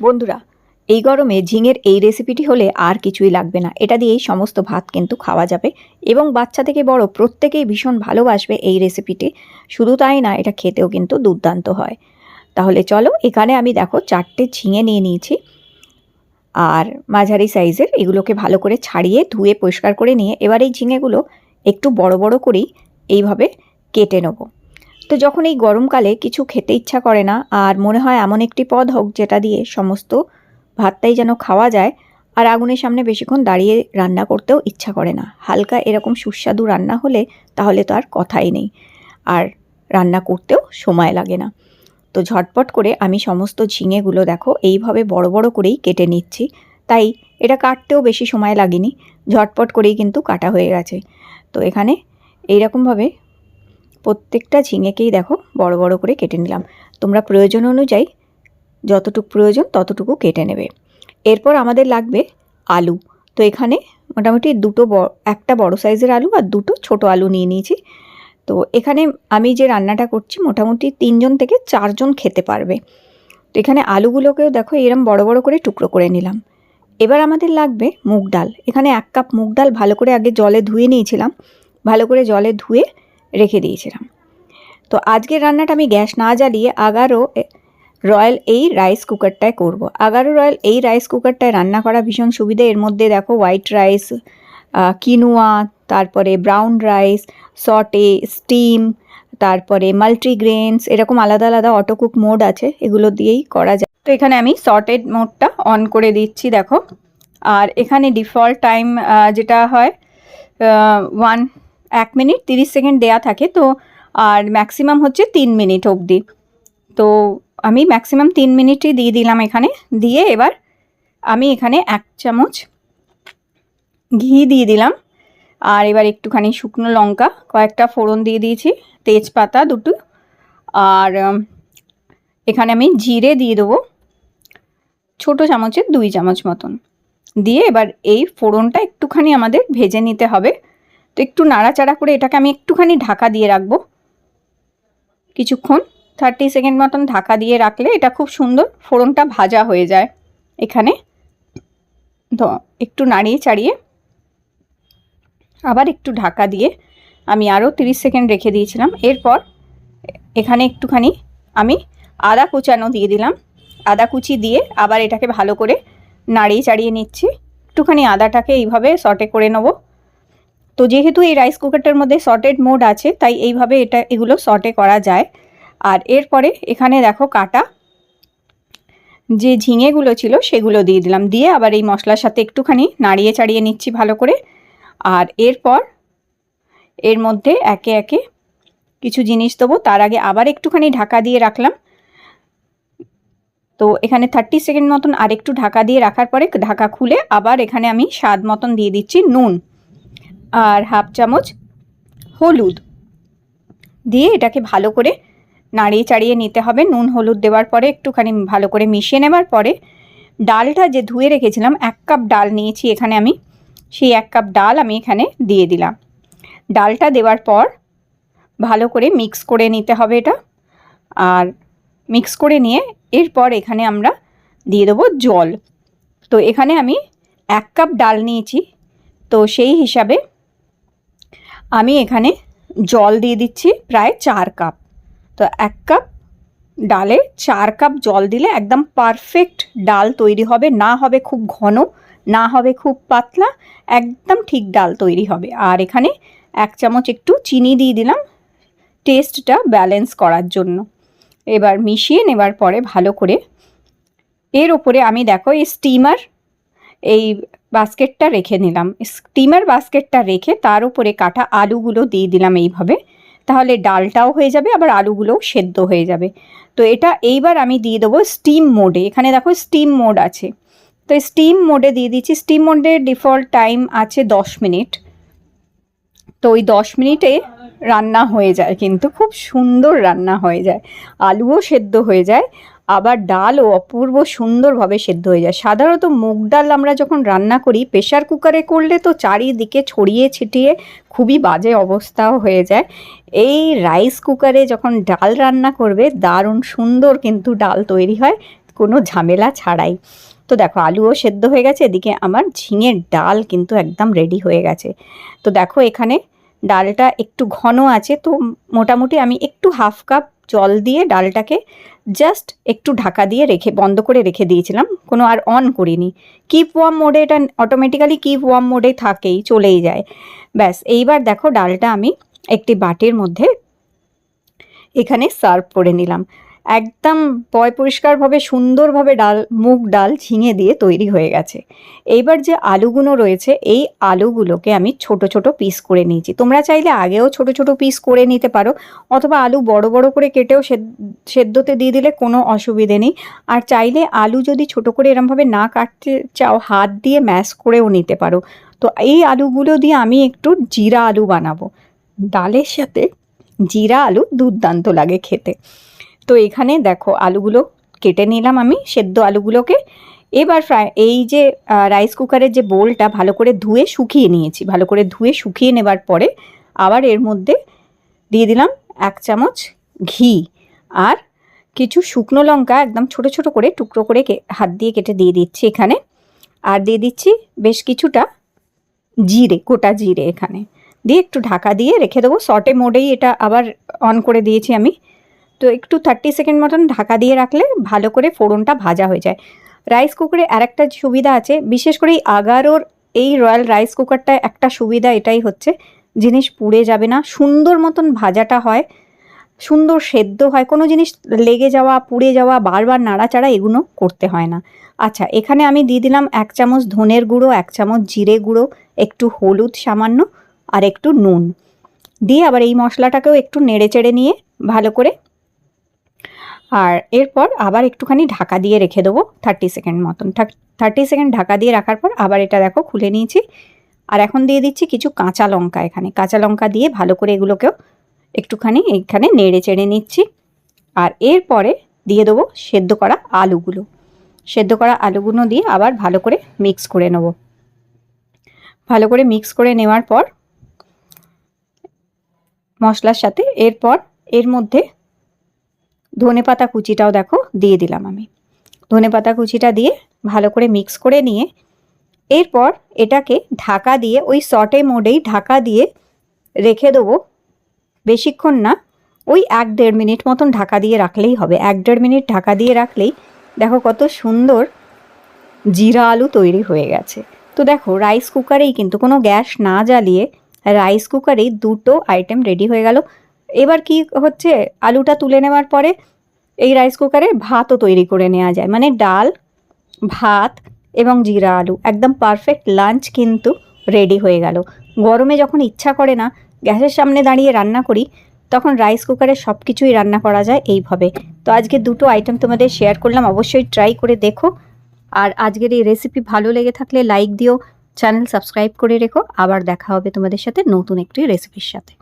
বন্ধুরা, এই গরমে ঝিঙের এই রেসিপিটি হলে আর কিছুই লাগবে না। এটা দিয়েই সমস্ত ভাত কিন্তু খাওয়া যাবে এবং বাচ্চা থেকে বড় প্রত্যেকেই ভীষণ ভালোবাসবে এই রেসিপিটি। শুধু তাই না, এটা খেতেও কিন্তু দুর্দান্ত হয়। তাহলে চলো, এখানে আমি দেখো 4টে ঝিঙে নিয়ে নিয়েছি আর মাঝারি সাইজের। এগুলোকে ভালো করে ছাড়িয়ে ধুয়ে পরিষ্কার করে নিয়ে এবার এই ঝিঙেগুলো একটু বড় বড় করেই এইভাবে কেটে নেব। তো যখন এই গরমকালে কিছু খেতে ইচ্ছা করে না আর মনে হয় এমন একটি পদ হোক যেটা দিয়ে সমস্ত ভাতটাই যেন খাওয়া যায়, আর আগুনের সামনে বেশিক্ষণ দাঁড়িয়ে রান্না করতেও ইচ্ছা করে না, হালকা এরকম সুস্বাদু রান্না হলে তাহলে তো আর কথাই নেই, আর রান্না করতেও সময় লাগে না। তো ঝটপট করে আমি সমস্ত ঝিঙেগুলো দেখো এইভাবে বড় বড় করেই কেটে নিচ্ছি। তাই এটা কাটতেও বেশি সময় লাগেনি, ঝটপট করেই কিন্তু কাটা হয়ে গেছে। তো এখানে এইরকমভাবে প্রত্যেকটা ঝিঙেকেই দেখো বড় বড় করে কেটে নিলাম। তোমরা প্রয়োজন অনুযায়ী যতটুকু প্রয়োজন ততটুকু কেটে নেবে। এরপর আমাদের লাগবে আলু। তো এখানে মোটামুটি একটা বড় সাইজের আলু আর দুটো ছোট আলু নিয়ে নিয়েছি। তো এখানে আমি যে রান্নাটা করছি মোটামুটি 3 জন থেকে 4 জন খেতে পারবে। তো এখানে আলুগুলোকেও দেখো এরম বড় বড় করে টুকরো করে নিলাম। এবার আমাদের লাগবে মুগ ডাল। এখানে 1 কাপ মুগ ডাল ভালো করে আগে জলে ধুয়ে নিয়েছিলাম, ভালো করে জলে ধুয়ে রেখে দিয়েছিলাম। তো আজকের রান্নাটা আমি গ্যাস না জ্বালিয়ে আগারও রয়্যাল এই রাইস কুকারটায় করব। আগারও রয়্যাল এই রাইস কুকারটায় রান্না করা ভীষণ সুবিধে। এর মধ্যে দেখো হোয়াইট রাইস, কিনুয়া, তারপরে ব্রাউন রাইস, সটে, স্টিম, তারপরে মাল্টিগ্রেনস, এরকম আলাদা আলাদা অটোকুক মোড আছে, এগুলো দিয়েই করা যায়। তো এখানে আমি সর্টেড মোডটা অন করে দিচ্ছি দেখো। আর এখানে ডিফল্ট টাইম যেটা হয় 1 মিনিট 30 সেকেন্ড দেয়া থাকে। তো আর ম্যাক্সিমাম হচ্ছে 3 মিনিট অবধি। তো আমি ম্যাক্সিমাম 3 মিনিটই দিয়ে দিলাম এখানে। দিয়ে এবার আমি এখানে 1 চামচ ঘি দিয়ে দিলাম। আর এবার একটুখানি শুকনো লঙ্কা, কয়েকটা ফোড়ন দিয়ে দিয়েছি, তেজপাতা 2টো, আর এখানে আমি জিরে দিয়ে দেবো ছোটো চামচের 2 চামচ মতন। দিয়ে এবার এই ফোড়নটা একটুখানি আমাদের ভেজে নিতে হবে। তো একটু নাড়াচাড়া করে এটাকে আমি একটুখানি ঢাকা দিয়ে রাখবো কিছুক্ষণ, 30 সেকেন্ড মতন ঢাকা দিয়ে রাখলে এটা খুব সুন্দর ফোড়নটা ভাজা হয়ে যায় এখানে। তো একটু নাড়িয়ে চাড়িয়ে আবার একটু ঢাকা দিয়ে আমি আরও 30 সেকেন্ড রেখে দিয়েছিলাম। এরপর এখানে একটুখানি আমি আদা কুচানো দিয়ে দিলাম। আদা কুচি দিয়ে আবার এটাকে ভালো করে নাড়িয়ে চাড়িয়ে নিচ্ছি। একটুখানি আদাটাকে এইভাবে সটে করে নেব। তো যেহেতু এই রাইস কুকারটার মধ্যে সটেড মোড আছে তাই এইভাবে এগুলো সটে করা যায়। আর এরপরে এখানে দেখো কাটা যে ঝিঙেগুলো ছিল সেগুলো দিয়ে দিলাম। দিয়ে আবার এই মশলার সাথে একটুখানি নাড়িয়ে চাড়িয়ে নিচ্ছি ভালো করে। আর এরপর এর মধ্যে একে একে কিছু জিনিস দেবো, তার আগে আবার একটুখানি ঢাকা দিয়ে রাখলাম। তো এখানে 30 সেকেন্ড মতন আর একটু ঢাকা দিয়ে রাখার পরে ঢাকা খুলে আবার এখানে আমি স্বাদ মতন দিয়ে দিচ্ছি নুন আর 1/2 চামচ হলুদ দিয়ে এটাকে ভালো করে নাড়িয়ে চাড়িয়ে নিতে হবে। নুন হলুদ দেওয়ার পরে একটুখানি ভালো করে মিশিয়ে নেবার পরে ডালটা যে ধুয়ে রেখেছিলাম, 1 কাপ ডাল নিয়েছি এখানে আমি, সেই 1 কাপ ডাল আমি এখানে দিয়ে দিলাম। ডালটা দেওয়ার পর ভালো করে মিক্স করে নিতে হবে এটা। আর মিক্স করে নিয়ে এরপর এখানে আমরা দিয়ে দেবো জল। তো এখানে আমি 1 কাপ ডাল নিয়েছি, তো সেই হিসাবে আমি এখানে জল দিয়ে দিচ্ছি প্রায় 4 কাপ। তো 1 কাপ ডালে 4 কাপ জল দিলে একদম পারফেক্ট ডাল তৈরি হবে। না হবে খুব ঘন, না হবে খুব পাতলা, একদম ঠিক ডাল তৈরি হবে। আর এখানে 1 চামচ একটু চিনি দিয়ে দিলাম টেস্টটা ব্যালেন্স করার জন্য। এবার মিশিয়ে নেবার পরে ভালো করে এর ওপরে আমি দেখো এই স্টিমার এই বাস্কেটটা রেখে নিলাম। স্টিমার বাস্কেটটা রেখে তার উপরে কাটা আলুগুলো দিয়ে দিলাম এইভাবে। তাহলে ডালটাও হয়ে যাবে আবার আলুগুলোও সেদ্ধ হয়ে যাবে। তো এটা এইবার আমি দিয়ে দেবো স্টিম মোডে। এখানে দেখো স্টিম মোড আছে, তো স্টিম মোডে দিয়ে দিচ্ছি। স্টিম মোডের ডিফল্ট টাইম আছে 10 মিনিট। তো ওই 10 মিনিটে রান্না হয়ে যায়, কিন্তু খুব সুন্দর রান্না হয়ে যায়, আলুও সেদ্ধ হয়ে যায়, আবার ডালও অপূর্ব সুন্দরভাবে সেদ্ধ হয়ে যায়। সাধারণত মুগ ডাল আমরা যখন রান্না করি প্রেশার কুকারে করলে তো চারিদিকে ছড়িয়ে ছিটিয়ে খুবই বাজে অবস্থাও হয়ে যায়। এই রাইস কুকারে যখন ডাল রান্না করবে দারুণ সুন্দর কিন্তু ডাল তৈরি হয়। কোনো ঝামেলা ছাড়াই। তো দেখো আলুও সেদ্ধ হয়ে গেছে, এদিকে আমার ঝিঙের ডাল কিন্তু একদম রেডি হয়ে গেছে। তো দেখো এখানে ডালটা একটু ঘন আছে, তো মোটামুটি আমি একটু হাফ কাপ জল দিয়ে ডালটাকে জাস্ট একটু ঢাকা দিয়ে বন্ধ করে রেখে দিয়েছিলাম, কোনো আর অন করিনি। কিপ ওয়ার্ম মোডে, এটা অটোমেটিক্যালি কিপ ওয়ার্ম মোডে থাকেই, চলেই যায়। ব্যাস এইবার দেখো ডালটা আমি একটি বাটির মধ্যে এখানে সার্ভ করে নিলাম। একদম পরিষ্কারভাবে সুন্দরভাবে মুগ ডাল ঝিঙে দিয়ে তৈরি হয়ে গেছে। এইবার যে আলুগুলো রয়েছে, এই আলুগুলোকে আমি ছোট ছোট পিস করে নিয়েছি। তোমরা চাইলে আগেও ছোট ছোট পিস করে নিতে পারো, অথবা আলু বড় বড় করে কেটেও সেদ্ধতে দিয়ে দিলে কোনো অসুবিধে নেই। আর চাইলে আলু যদি ছোট করে এরমভাবে না কাটতে চাও, হাত দিয়ে ম্যাশ করেও নিতে পারো। তো এই আলুগুলো দিয়ে আমি একটু জিরা আলু বানাবো। ডালের সাথে জিরা আলু দুর্দান্ত লাগে খেতে। তো এখানে দেখো আলুগুলো কেটে নিলাম আমি, সেদ্ধ আলুগুলোকে। এবার এই যে রাইস কুকারের যে বোলটা ভালো করে ধুয়ে শুকিয়ে নিয়েছি, ভালো করে ধুয়ে শুকিয়ে নেবার পরে আবার এর মধ্যে দিয়ে দিলাম 1 চামচ ঘি, আর কিছু শুকনো লঙ্কা একদম ছোট ছোট করে টুকরো করে হাত দিয়ে কেটে দিয়ে দিচ্ছি এখানে। আর দিয়ে দিচ্ছি বেশ কিছুটা জিরে, গোটা জিরে এখানে দিয়ে একটু ঢাকা দিয়ে রেখে দেবো। সটে মোডেই এটা আবার অন করে দিয়েছি আমি। তো একটু 30 সেকেন্ড মতন ঢাকা দিয়ে রাখলে ভালো করে ফোড়নটা ভাজা হয়ে যায়। রাইস কুকারে আরেকটা সুবিধা আছে, বিশেষ করে এই আগারোর এই রয়্যাল রাইস কুকারটায় একটা সুবিধা এটাই হচ্ছে, জিনিস পুড়ে যাবে না, সুন্দর মতন ভাজাটা হয়, সুন্দর সেদ্ধ হয়, কোনো জিনিস লেগে যাওয়া, পুড়ে যাওয়া, বারবার নাড়াচাড়া এগুলো করতে হয় না। আচ্ছা, এখানে আমি দিয়ে দিলাম 1 চামচ ধনের গুঁড়ো, 1 চামচ জিরে গুঁড়ো, একটু হলুদ সামান্য, আর একটু নুন দিয়ে আবার এই মশলাটাকেও একটু নেড়ে চেড়ে নিয়ে ভালো করে, আর এরপর আবার একটুখানি ঢাকা দিয়ে রেখে দেবো 30 সেকেন্ড মতন। 30 সেকেন্ড ঢাকা দিয়ে রাখার পর আবার এটা দেখো খুলে নিয়েছি। আর এখন দিয়ে দিচ্ছি কিছু কাঁচা লঙ্কা, এখানে কাঁচা লঙ্কা দিয়ে ভালো করে এগুলোকেও একটুখানি এখানে নেড়ে চেড়ে নিচ্ছি। আর এরপরে দিয়ে দেবো সেদ্ধ করা আলুগুলো। সেদ্ধ করা আলুগুলো দিয়ে আবার ভালো করে মিক্স করে নেব। ভালো করে মিক্স করে নেওয়ার পর মশলার সাথে এরপর এর মধ্যে ধনেপাতা কুচিটাও দেখো দিয়ে দিলাম আমি। ধনেপাতা কুচিটা দিয়ে ভালো করে মিক্স করে নিয়ে এরপর এটাকে ঢাকা দিয়ে ওই সটে মোডেই ঢাকা দিয়ে রেখে দেবো। বেশিক্ষণ না, ওই 1-1.5 মিনিট মতন ঢাকা দিয়ে রাখলেই হবে। 1-1.5 মিনিট ঢাকা দিয়ে রাখলেই দেখো কত সুন্দর জিরা আলু তৈরি হয়ে গেছে। তো দেখো রাইস কুকারেই কিন্তু কোনো গ্যাস না জ্বালিয়ে রাইস কুকারেই দুটো আইটেম রেডি হয়ে গেল। এবার কি হচ্ছে, আলুটা তুলে নেওয়ার পরে এই রাইস কুকারে ভাতও তৈরি করে নেওয়া যায়, মানে ডাল, ভাত এবং জিরা আলু, একদম পারফেক্ট লাঞ্চ কিন্তু রেডি হয়ে গেল। গরমে যখন ইচ্ছা করে না গ্যাসের সামনে দাঁড়িয়ে রান্না করি, তখন রাইস কুকারে সব কিছুই রান্না করা যায় এইভাবে। তো আজকে দুটো আইটেম তোমাদের শেয়ার করলাম, অবশ্যই ট্রাই করে দেখো। আর আজকের এই রেসিপি ভালো লেগে থাকলে লাইক দিও, চ্যানেল সাবস্ক্রাইব করে রেখো। আবার দেখা হবে তোমাদের সাথে নতুন একটি রেসিপির সাথে।